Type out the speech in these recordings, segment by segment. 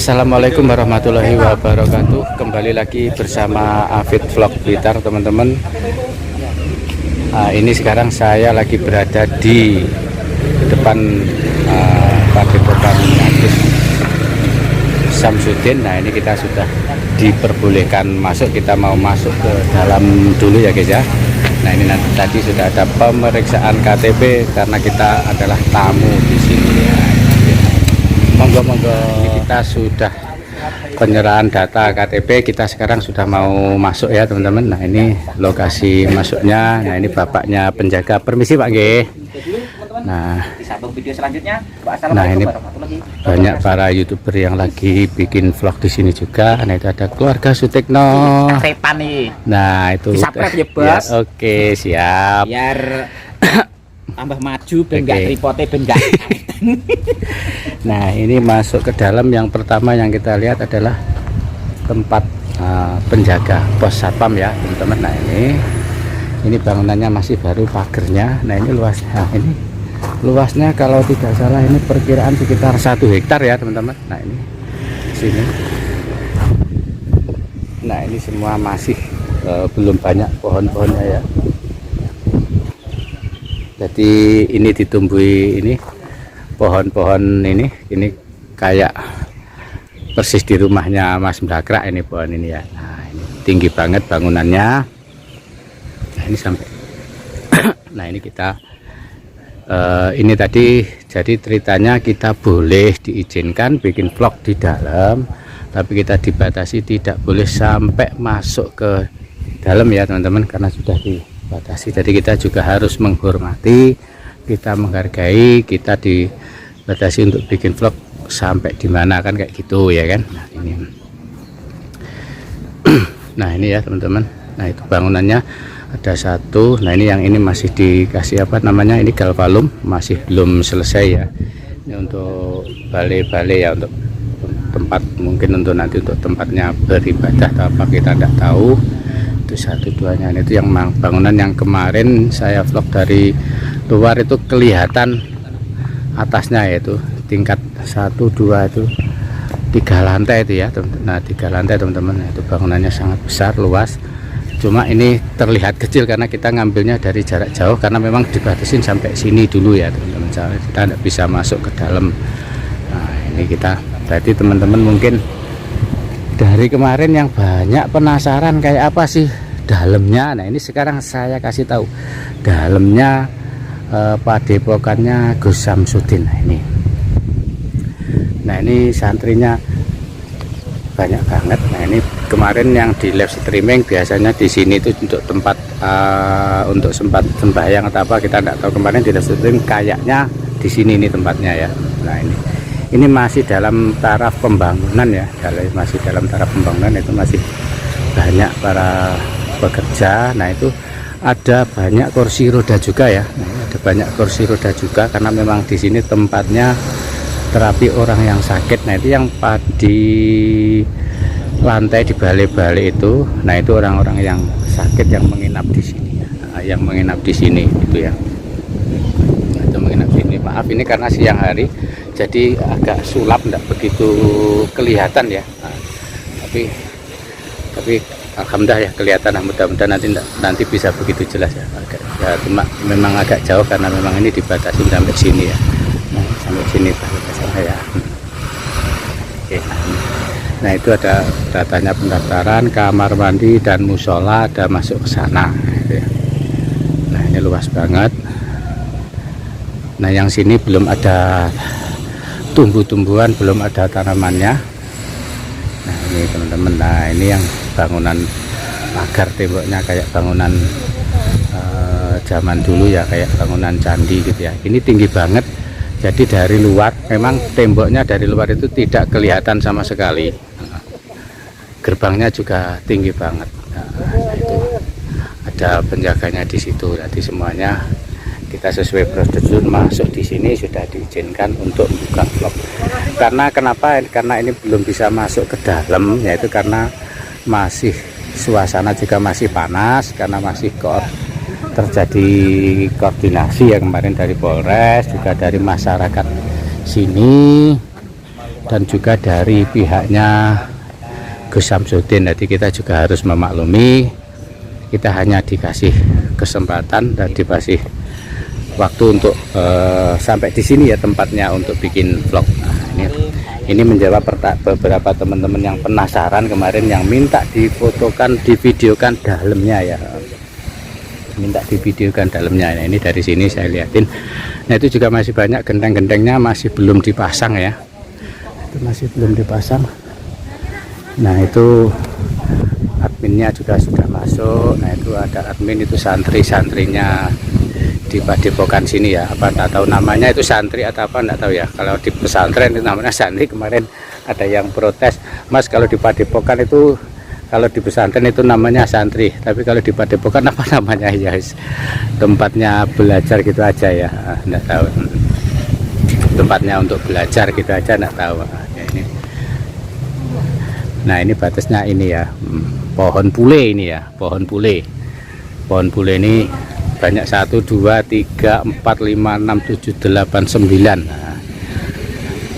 Assalamualaikum warahmatullahi wabarakatuh. Kembali lagi bersama Afid Vlog Blitar, teman-teman. Ini sekarang saya lagi berada di depan Padepokan Agus Samsudin. Nah, ini kita sudah diperbolehkan masuk. Kita mau masuk ke dalam dulu ya guys ya. Nah, ini nanti tadi sudah ada pemeriksaan KTP karena kita adalah tamu di sini ya. Monggo-monggo, kita sudah penyerahan data KTP, kita sekarang sudah mau masuk ya teman-teman. Nah, ini lokasi masuknya. Nah, ini bapaknya penjaga. Permisi Pak G. Nah, video selanjutnya. Nah, ini banyak para YouTuber yang lagi bikin vlog di sini juga. Nah, itu ada keluarga Sutikno. Nah, itu ya, Bos. Ya, oke, siap. Biar tambah maju ben enggak tripote ben enggak. Nah, ini masuk ke dalam. Yang pertama yang kita lihat adalah tempat penjaga pos satpam ya teman-teman. Nah, ini bangunannya masih baru, pagernya. Nah, ini luasnya. Nah, ini luasnya kalau tidak salah ini perkiraan sekitar 1 hektar ya teman-teman. Nah, ini sini. Nah, ini semua masih belum banyak pohon-pohonnya ya. Jadi ini ditumbuhi ini pohon-pohon ini kayak persis di rumahnya Mas Mbakrak ini pohon ini ya. Nah, ini tinggi banget bangunannya. Nah, ini sampai nah, ini kita ini tadi jadi ceritanya kita boleh diizinkan bikin vlog di dalam, tapi kita dibatasi tidak boleh sampai masuk ke dalam ya teman-teman, karena sudah dibatasi. Jadi kita juga harus menghormati, kita menghargai, kita dibatasi untuk bikin vlog sampai di mana kan kayak gitu ya kan. Nah, ini nah, ini ya teman-teman. Nah, itu bangunannya ada satu. Nah, ini yang ini masih dikasih apa namanya, ini galvalum, masih belum selesai ya. Ini untuk balai-balai ya, untuk tempat mungkin untuk nanti untuk tempatnya beribadah atau apa kita tidak tahu. Itu satu duanya. Itu yang bangunan yang kemarin saya vlog dari luar itu kelihatan atasnya, yaitu tingkat 1, 2 itu 3 lantai itu ya. Nah, 3 lantai teman-teman. Itu bangunannya sangat besar, luas. Cuma ini terlihat kecil karena kita ngambilnya dari jarak jauh, karena memang dibatasin sampai sini dulu ya teman-teman. Kita tidak bisa masuk ke dalam. Nah, ini kita berarti teman-teman mungkin dari kemarin yang banyak penasaran kayak apa sih dalamnya. Nah, ini sekarang saya kasih tahu dalamnya padepokannya Gus Samsudin. Nah, ini santrinya banyak banget. Nah, ini kemarin yang di live streaming biasanya di sini itu untuk tempat untuk sempat sembahyang atau apa, kita tidak tahu. Kemarin di live streaming kayaknya di sini ini tempatnya ya. Nah, ini masih dalam taraf pembangunan ya, masih dalam taraf pembangunan. Itu masih banyak para pekerja. Nah, itu ada banyak kursi roda juga ya. Nah, ada banyak kursi roda juga karena memang di sini tempatnya terapi orang yang sakit. Nah, itu yang di lantai di balai-balai itu. Nah, itu orang-orang yang sakit yang menginap di sini. Nah, yang menginap di sini itu ya. Nah, itu menginap di sini. Maaf ini karena siang hari jadi agak sulap, tidak begitu kelihatan ya. Nah, tapi alhamdulillah ya kelihatan. Mudah-mudahan nanti bisa begitu jelas ya. Ya cuma memang agak jauh karena memang ini dibatasi sampai sini ya. Nah, sampai sini ya. Oke, nah itu ada datanya pendaftaran, kamar mandi dan musola ada masuk ke sana gitu ya. Nah, ini luas banget. Nah, yang sini belum ada tumbuh-tumbuhan, belum ada tanamannya. Nah, ini teman-teman. Nah, ini yang bangunan pagar temboknya kayak bangunan zaman dulu ya, kayak bangunan candi gitu ya. Ini tinggi banget. Jadi dari luar memang temboknya dari luar itu tidak kelihatan sama sekali. Gerbangnya juga tinggi banget. Nah, itu ada penjaganya di situ. Jadi semuanya kita sesuai prosedur masuk di sini sudah diizinkan untuk buka vlog. Karena kenapa? Karena ini belum bisa masuk ke dalam, yaitu karena masih suasana juga masih panas, karena masih terjadi koordinasi yang kemarin dari Polres juga dari masyarakat sini dan juga dari pihaknya Gus Samsudin. Jadi kita juga harus memaklumi, kita hanya dikasih kesempatan dan dikasih waktu untuk sampai di sini ya tempatnya untuk bikin vlog. Nah, ini menjawab beberapa teman-teman yang penasaran kemarin yang minta difotokan, divideokan dalamnya ya. Minta divideokan dalamnya. Nah, ini dari sini saya lihatin. Nah, itu juga masih banyak genteng-gentengnya masih belum dipasang ya. Itu masih belum dipasang. Nah, itu adminnya juga sudah masuk. Nah, itu ada admin, itu santri-santrinya di Padepokan sini ya. Apa tak tahu namanya itu santri atau apa enggak tahu ya. Kalau di pesantren itu namanya santri. Kemarin ada yang protes, Mas, kalau di Padepokan itu, kalau di pesantren itu namanya santri, tapi kalau di Padepokan apa namanya ya? Tempatnya belajar gitu aja ya. Enggak tahu. Tempatnya untuk belajar gitu aja enggak tahu. Nah, ini batasnya ini ya, pohon pule ini ya, pohon pule. Pohon pule ini banyak 1, 2, 3, 4, 5, 6, 7, 8, 9. Nah,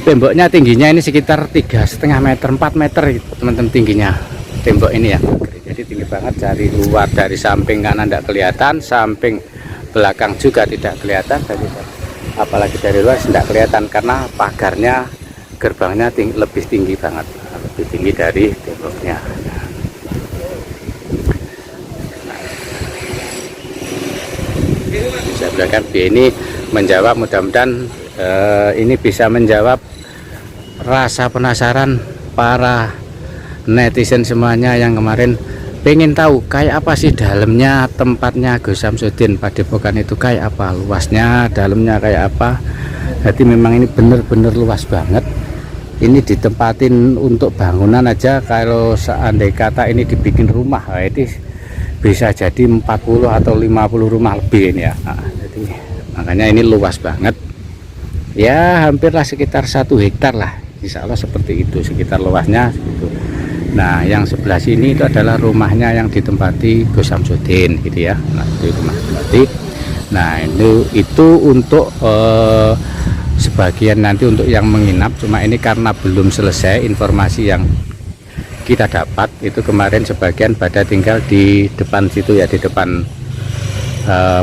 temboknya tingginya ini sekitar 3,5 meter, 4 meter teman-teman tingginya tembok ini ya. Jadi tinggi banget, dari luar, dari samping kanan tidak kelihatan, samping belakang juga tidak kelihatan. Jadi apalagi dari luar tidak kelihatan karena pagarnya, gerbangnya lebih tinggi banget, lebih tinggi dari temboknya. Bisa belakang ini menjawab, mudah-mudahan ini bisa menjawab rasa penasaran para netizen semuanya yang kemarin pengen tahu kayak apa sih dalamnya tempatnya Gus Samsudin Padepokan itu, kayak apa luasnya, dalamnya kayak apa. Jadi memang ini bener-bener luas banget. Ini ditempatin untuk bangunan aja, kalau seandai kata ini dibikin rumah, itu bisa jadi 40 atau 50 rumah lebih ini ya. Nah, jadi makanya ini luas banget ya, hampirlah sekitar 1 hektar lah, insya Allah seperti itu sekitar luasnya gitu. Nah, yang sebelah sini itu adalah rumahnya yang ditempati Gus Samsudin gitu ya. Nah, itu rumah tempati. Nah, itu untuk sebagian nanti untuk yang menginap, cuma ini karena belum selesai informasi yang kita dapat itu kemarin, sebagian pada tinggal di depan situ ya, di depan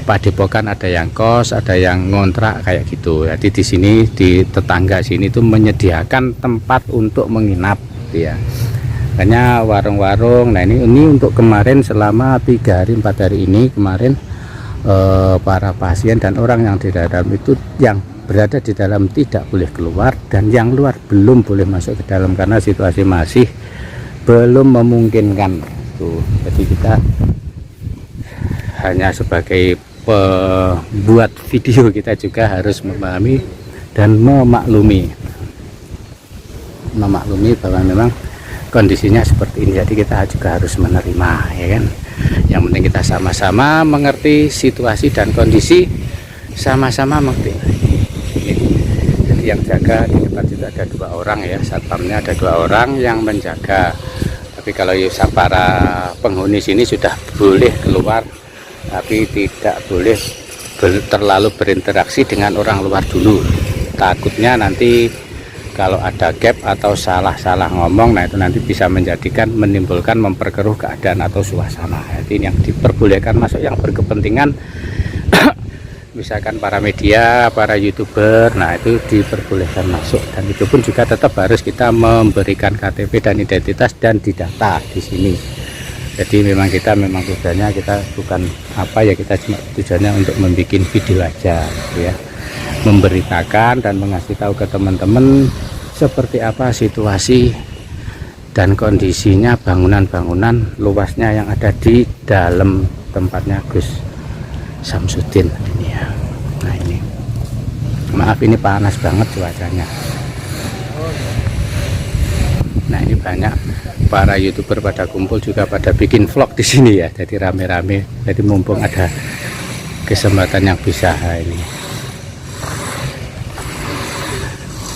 Padepokan ada yang kos, ada yang ngontrak kayak gitu. Jadi di sini di tetangga sini itu menyediakan tempat untuk menginap gitu ya. Hanya warung-warung. Nah, ini untuk kemarin selama 3 hari 4 hari ini kemarin para pasien dan orang yang di dalam itu, yang berada di dalam tidak boleh keluar, dan yang luar belum boleh masuk ke dalam karena situasi masih belum memungkinkan tuh. Jadi kita hanya sebagai pembuat video, kita juga harus memahami dan memaklumi bahwa memang kondisinya seperti ini. Jadi kita juga harus menerima ya kan. Yang penting kita sama-sama mengerti situasi dan kondisi, sama-sama mengerti. Jadi yang jaga di depan itu ada 2 orang ya, satpamnya ada 2 orang yang menjaga. Tapi kalau para penghuni sini sudah boleh keluar, tapi tidak boleh terlalu berinteraksi dengan orang luar dulu. Takutnya nanti kalau ada gap atau salah-salah ngomong, nah itu nanti bisa menimbulkan, memperkeruh keadaan atau suasana. Jadi yang diperbolehkan masuk yang berkepentingan misalkan para media, para YouTuber, nah itu diperbolehkan masuk, dan itu pun juga tetap harus kita memberikan KTP dan identitas dan didata di sini. Jadi memang tujuannya kita bukan apa ya, kita cuma tujuannya untuk membuat video aja gitu ya, memberitakan dan mengasih tahu ke teman-teman seperti apa situasi dan kondisinya bangunan-bangunan luasnya yang ada di dalam tempatnya Gus Samsudin ini ya. Nah, ini maaf ini panas banget cuacanya. Nah, ini banyak para YouTuber pada kumpul juga pada bikin vlog di sini ya. Jadi rame-rame. Jadi mumpung ada kesempatan yang bisa ini.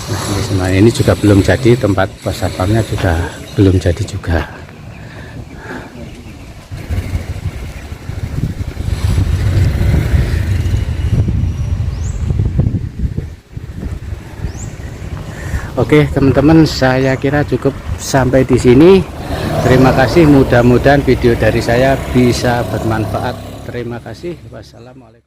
Nah, ini semuanya ini juga belum jadi, tempat pos satpamnya juga belum jadi juga. Oke teman-teman, saya kira cukup sampai di sini. Terima kasih, mudah-mudahan video dari saya bisa bermanfaat. Terima kasih. Wassalamualaikum.